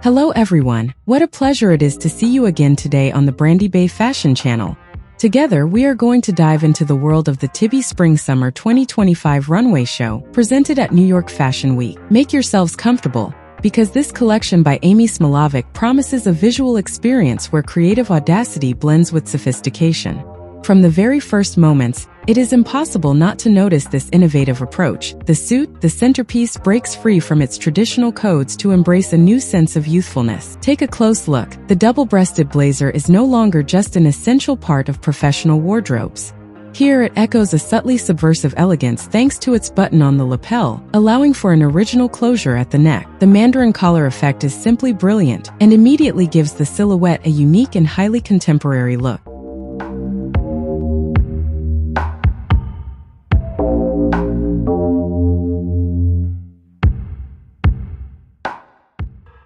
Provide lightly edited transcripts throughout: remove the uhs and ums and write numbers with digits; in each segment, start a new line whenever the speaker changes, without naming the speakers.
Hello everyone, what a pleasure it is to see you again today on the Brandibay Fashion Channel. Together we are going to dive into the world of the Tibi Spring-Summer 2025 runway show, presented at New York Fashion Week. Make yourselves comfortable, because this collection by Amy Smilovic promises a visual experience where creative audacity blends with sophistication. From the very first moments, it is impossible not to notice this innovative approach. The suit, the centerpiece, breaks free from its traditional codes to embrace a new sense of youthfulness. Take a close look. The double-breasted blazer is no longer just an essential part of professional wardrobes. Here it echoes a subtly subversive elegance thanks to its button on the lapel, allowing for an original closure at the neck. The mandarin collar effect is simply brilliant and immediately gives the silhouette a unique and highly contemporary look.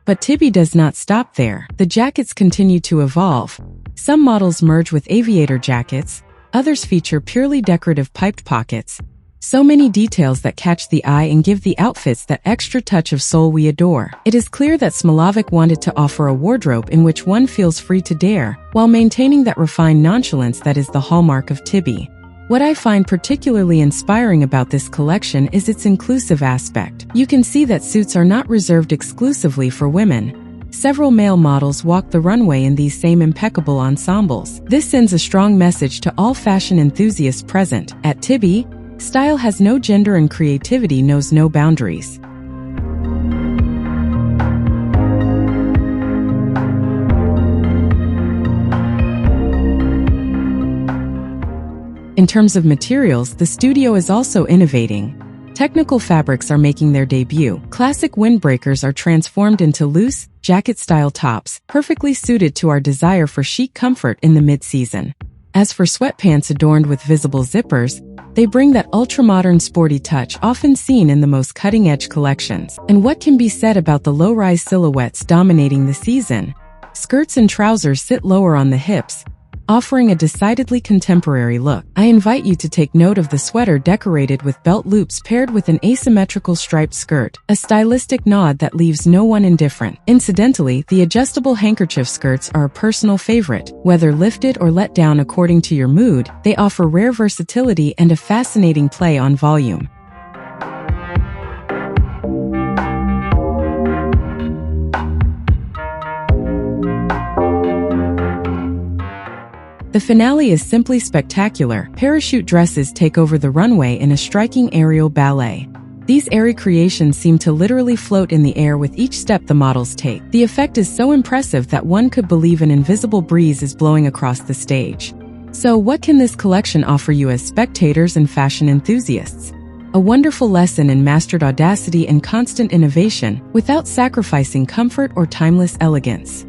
But Tibi does not stop there. The jackets continue to evolve. Some models merge with aviator jackets, others feature purely decorative piped pockets. So many details that catch the eye and give the outfits that extra touch of soul we adore. It is clear that Smilovic wanted to offer a wardrobe in which one feels free to dare, while maintaining that refined nonchalance that is the hallmark of Tibi. What I find particularly inspiring about this collection is its inclusive aspect. You can see that suits are not reserved exclusively for women. Several male models walk the runway in these same impeccable ensembles. This sends a strong message to all fashion enthusiasts present. At Tibi, style has no gender and creativity knows no boundaries. In terms of materials, the studio is also innovating. Technical fabrics are making their debut. Classic windbreakers are transformed into loose, jacket-style tops, perfectly suited to our desire for chic comfort in the mid-season. As for sweatpants adorned with visible zippers, they bring that ultra-modern sporty touch often seen in the most cutting-edge collections. And what can be said about the low-rise silhouettes dominating the season? Skirts and trousers sit lower on the hips, offering a decidedly contemporary look. I invite you to take note of the sweater decorated with belt loops paired with an asymmetrical striped skirt, a stylistic nod that leaves no one indifferent. Incidentally, the adjustable handkerchief skirts are a personal favorite. Whether lifted or let down according to your mood, they offer rare versatility and a fascinating play on volume. The finale is simply spectacular. Parachute dresses take over the runway in a striking aerial ballet. These airy creations seem to literally float in the air with each step the models take. The effect is so impressive that one could believe an invisible breeze is blowing across the stage. So what can this collection offer you as spectators and fashion enthusiasts? A wonderful lesson in mastered audacity and constant innovation, without sacrificing comfort or timeless elegance.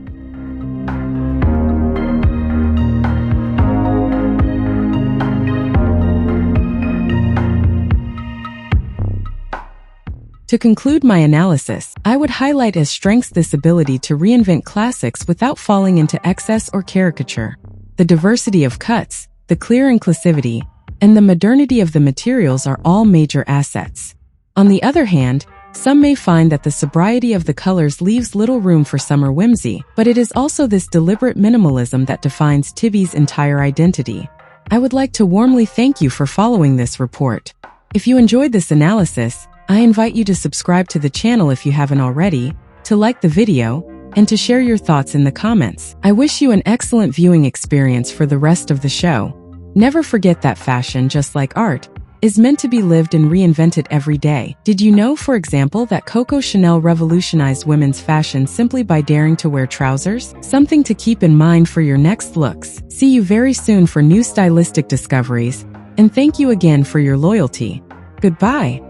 To conclude my analysis, I would highlight as strengths this ability to reinvent classics without falling into excess or caricature. The diversity of cuts, the clear inclusivity, and the modernity of the materials are all major assets. On the other hand, some may find that the sobriety of the colors leaves little room for summer whimsy, but it is also this deliberate minimalism that defines Tibi's entire identity. I would like to warmly thank you for following this report. If you enjoyed this analysis, I invite you to subscribe to the channel if you haven't already, to like the video, and to share your thoughts in the comments. I wish you an excellent viewing experience for the rest of the show. Never forget that fashion, just like art, is meant to be lived and reinvented every day. Did you know, for example, that Coco Chanel revolutionized women's fashion simply by daring to wear trousers? Something to keep in mind for your next looks. See you very soon for new stylistic discoveries, and thank you again for your loyalty. Goodbye.